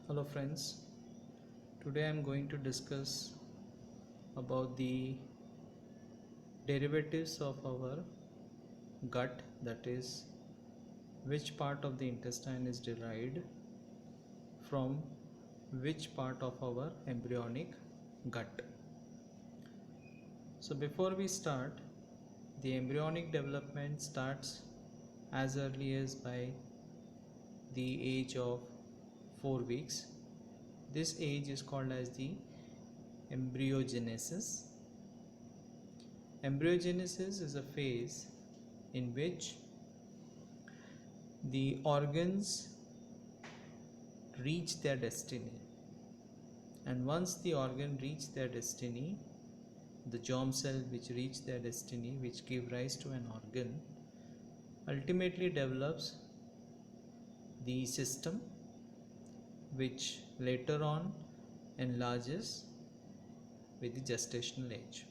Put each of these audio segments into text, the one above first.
Hello friends, today I am going to discuss about the derivatives of our gut, that is which part of the intestine is derived from which part of our embryonic gut. So before we start, the embryonic development starts as early as by the age of 4 weeks. This age is called as the embryogenesis. Embryogenesis is a phase in which the organs reach their destiny, and once the organ reach their destiny, the germ cell which reach their destiny, which give rise to an organ, ultimately develops the system, which later on enlarges with the gestational age.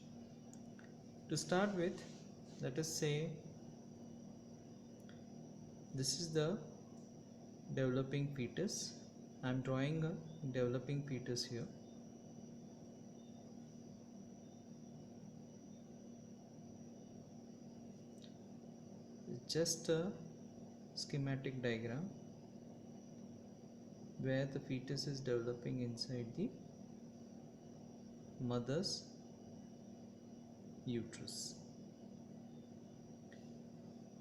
To start with, let us say this is the developing fetus. I am drawing a developing fetus here. It's just a schematic diagram where the fetus is developing inside the mother's uterus.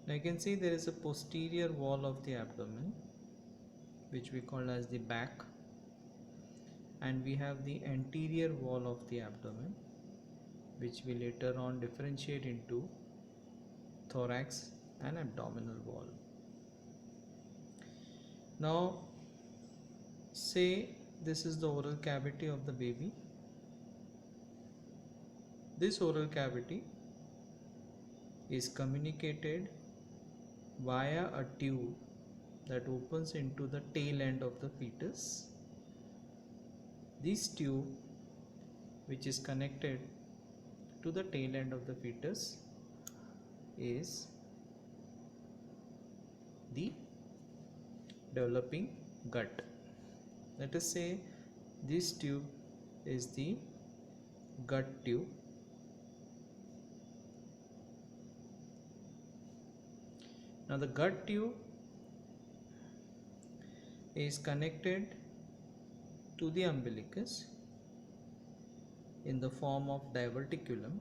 Now you can see there is a posterior wall of the abdomen, which we call as the back, and we have the anterior wall of the abdomen, which we later on differentiate into thorax and abdominal wall. Now say this is the oral cavity of the baby. This oral cavity is communicated via a tube that opens into the tail end of the fetus. This tube, which is connected to the tail end of the fetus, is the developing gut. Let us say this tube is the gut tube. Now the gut tube is connected to the umbilicus in the form of diverticulum,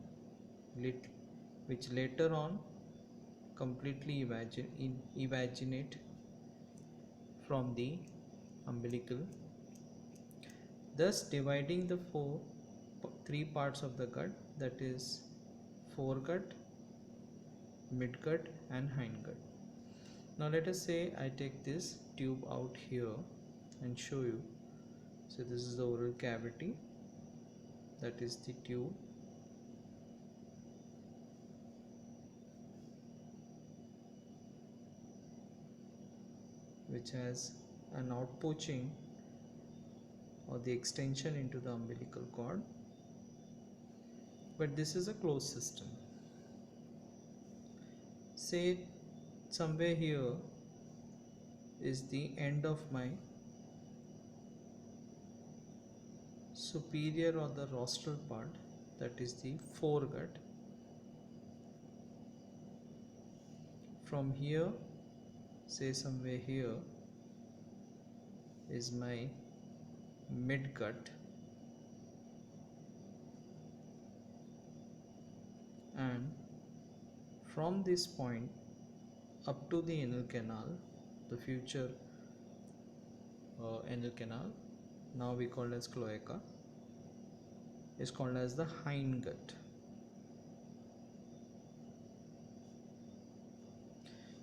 which later on completely evaginate from the umbilical, thus dividing the three parts of the gut, that is foregut, midgut and hindgut. Now let us say I take this tube out here and show you. So this is the oral cavity, that is the tube. Which has an outpouching or the extension into the umbilical cord, but this is a closed system. Say somewhere here is the end of my superior or the rostral part, that is the foregut. From here, say somewhere here is my midgut, and from this point up to the anal canal, the future anal canal, now we call as cloaca, is called as the hindgut.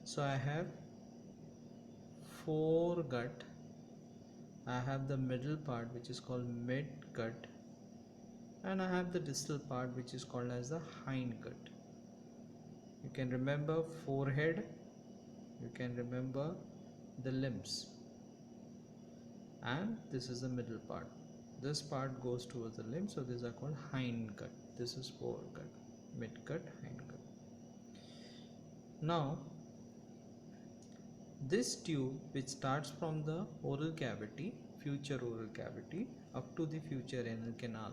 So I have foregut, I have the middle part which is called midgut, and I have the distal part which is called as the hindgut. You can remember forehead, you can remember the limbs, and this is the middle part. This part goes towards the limb, so these are called hindgut. This is foregut, midgut, hindgut. Now this tube, which starts from the oral cavity, future oral cavity up to the future anal canal.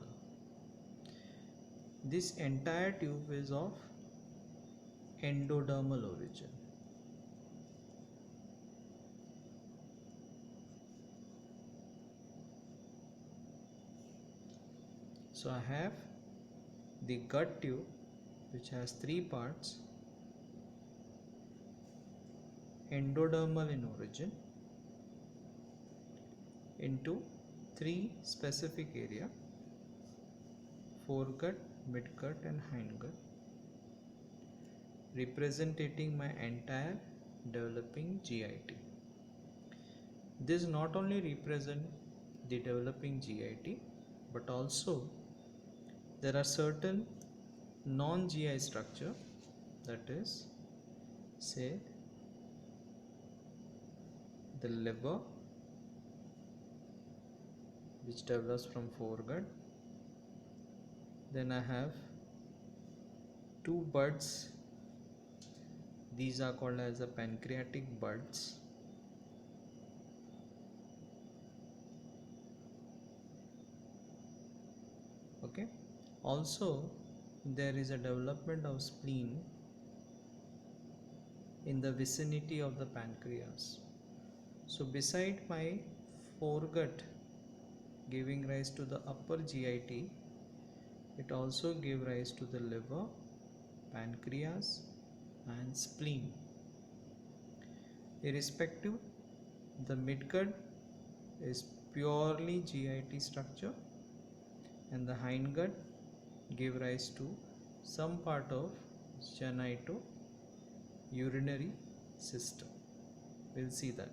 This entire tube is of endodermal origin. So I have the gut tube, which has three parts: endodermal in origin, into three specific area: foregut, midgut and hindgut, representing my entire developing GIT. This not only represent the developing GIT, but also there are certain non-GI structure, that is, say, the liver, which develops from foregut. Then I have two buds. These are called as the pancreatic buds. Okay. Also, there is a development of spleen in the vicinity of the pancreas. So beside my foregut giving rise to the upper GIT, it also gave rise to the liver, pancreas and spleen. Irrespective, the midgut is purely GIT structure and the hindgut gave rise to some part of genitourinary system. We'll see that.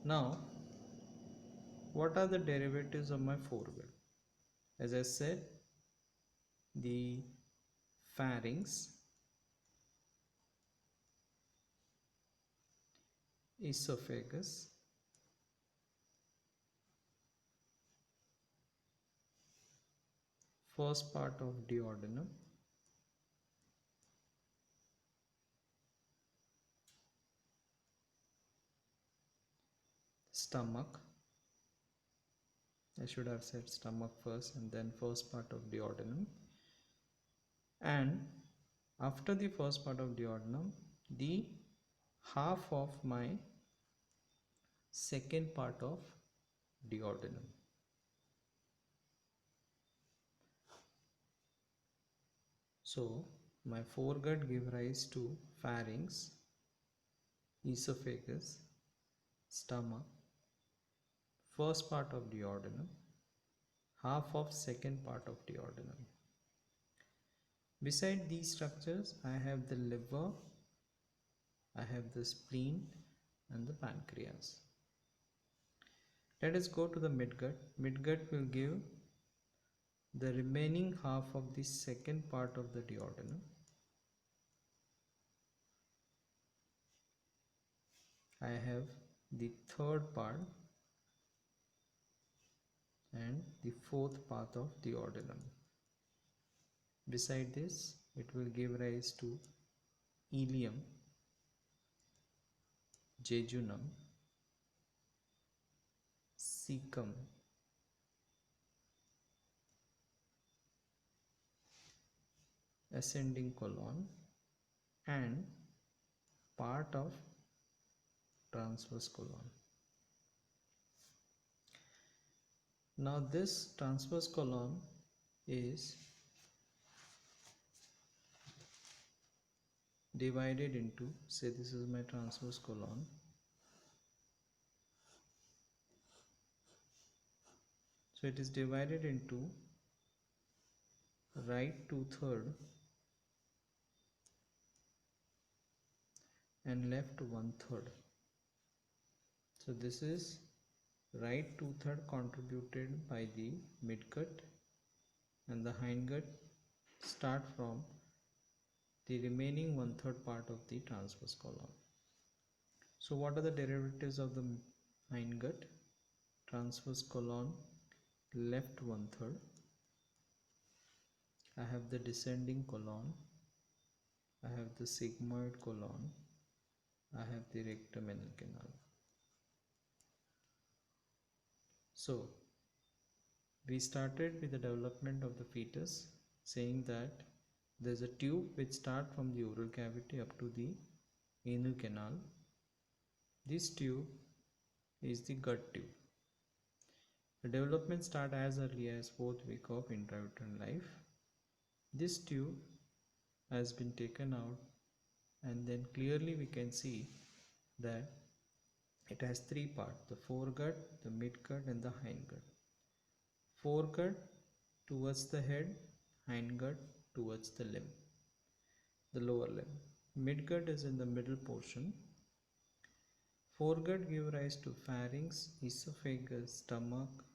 Now, what are the derivatives of my foregut? As I said, the pharynx, esophagus, first part of duodenum, stomach. I should have said stomach first and then first part of duodenum. And after the first part of duodenum, the half of my second part of duodenum. So my foregut gave rise to pharynx, esophagus, stomach, first part of duodenum, half of second part of duodenum. Beside these structures, I have the liver, I have the spleen and the pancreas. Let us go to the midgut. Midgut will give the remaining half of the second part of the duodenum. I have the third part and the fourth part of duodenum. Beside this, it will give rise to ileum, jejunum, cecum, ascending colon and part of transverse colon. Now this transverse colon is divided into, say this is my transverse colon, so it is divided into right 2/3 and left 1/3. So this is right 2/3 contributed by the midgut and the hindgut start from the remaining 1/3 part of the transverse colon. So what are the derivatives of the hindgut? Transverse colon left 1/3. I have the descending colon, I have the sigmoid colon, I have the rectum anal canal. So we started with the development of the fetus, saying that there's a tube which starts from the oral cavity up to the anal canal. This tube is the gut tube. The development starts as early as 4th week of intrauterine life. This tube has been taken out, and then clearly we can see that it has three parts: the foregut, the midgut, and the hindgut. Foregut towards the head, hindgut towards the limb, the lower limb. Midgut is in the middle portion. Foregut gives rise to pharynx, esophagus, stomach,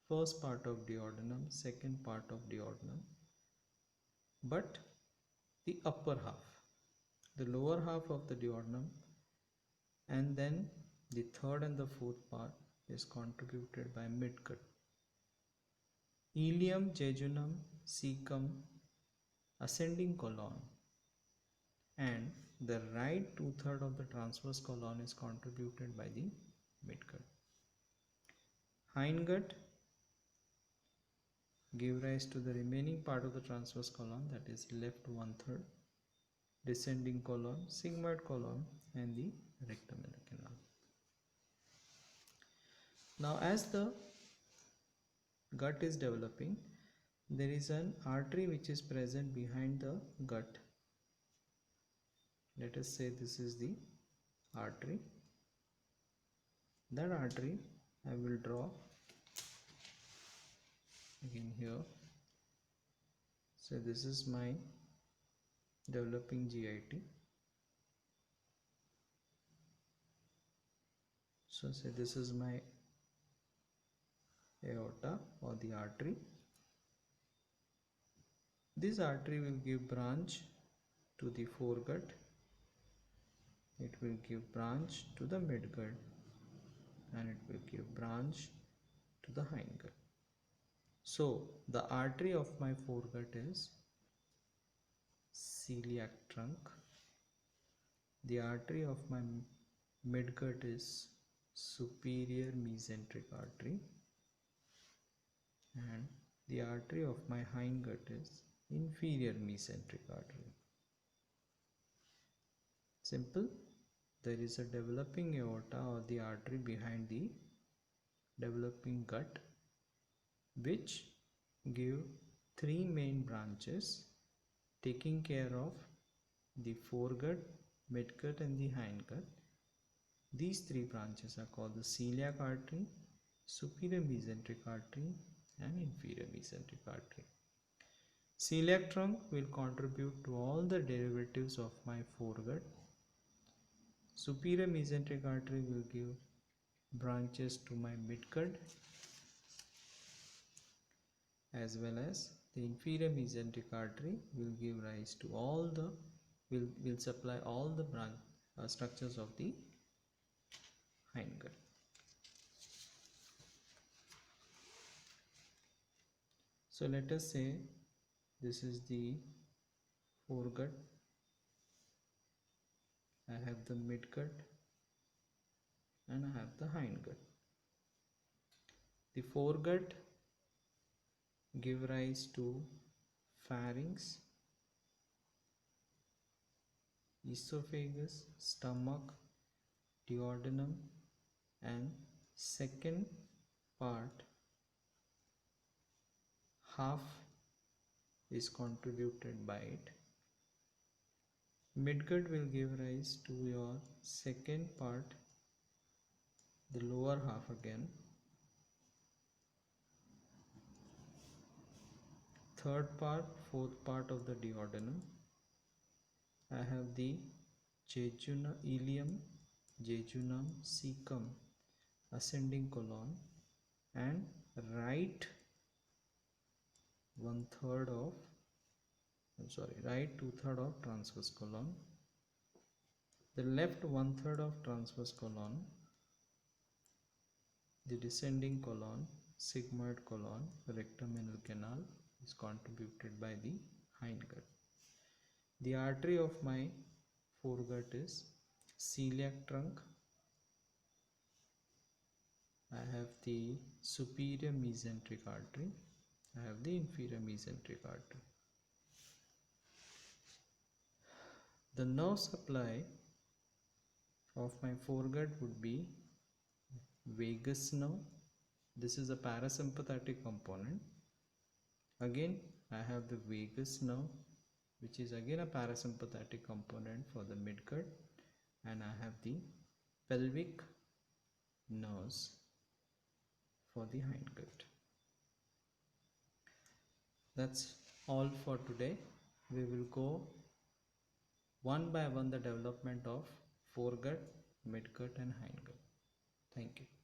first part of duodenum, second part of duodenum. But the upper half, the lower half of the duodenum, and then the third and the fourth part is contributed by midgut. Ileum, jejunum, cecum, ascending colon, and the right 2/3 of the transverse colon is contributed by the midgut. Hindgut give rise to the remaining part of the transverse colon, that is left 1/3, descending colon, sigmoid colon, and the rectum canal. Now as the gut is developing, there is an artery which is present behind the gut. Let us say this is the artery. That artery I will draw again here. So this is my developing GIT. So say this is my aorta or the artery. This artery will give branch to the foregut. It will give branch to the midgut, and it will give branch to the hindgut. So the artery of my foregut is celiac trunk. The artery of my midgut is superior mesenteric artery, and the artery of my hindgut is inferior mesenteric artery. Simple. There is a developing aorta or the artery behind the developing gut, which give three main branches taking care of the foregut, midgut, and the hindgut. These three branches are called the celiac artery, superior mesenteric artery, and inferior mesenteric artery. Celiac trunk will contribute to all the derivatives of my foregut. Superior mesenteric artery will give branches to my midgut, as well as the inferior mesenteric artery will give rise to all the will supply all the branch structures of the hindgut. So let us say this is the foregut, I have the midgut, and I have the hindgut. The foregut give rise to pharynx, esophagus, stomach, duodenum, and second part half is contributed by it. Midgut will give rise to your second part, the lower half again. Third part, fourth part of the duodenum. I have the jejunum, ileum, jejunum, cecum, ascending colon, and right 2/3 of transverse colon. The left 1/3 of transverse colon, the descending colon, sigmoid colon, rectum anal canal is contributed by the hindgut. The artery of my foregut is celiac trunk. I I have the superior mesenteric artery, I have the inferior mesenteric artery. The nerve supply of my foregut would be vagus nerve. This is a parasympathetic component. Again, I have the vagus nerve, which is again a parasympathetic component for the midgut, and I have the pelvic nerves for the hindgut. That's all for today. We will go one by one the development of foregut, midgut and hindgut. Thank you.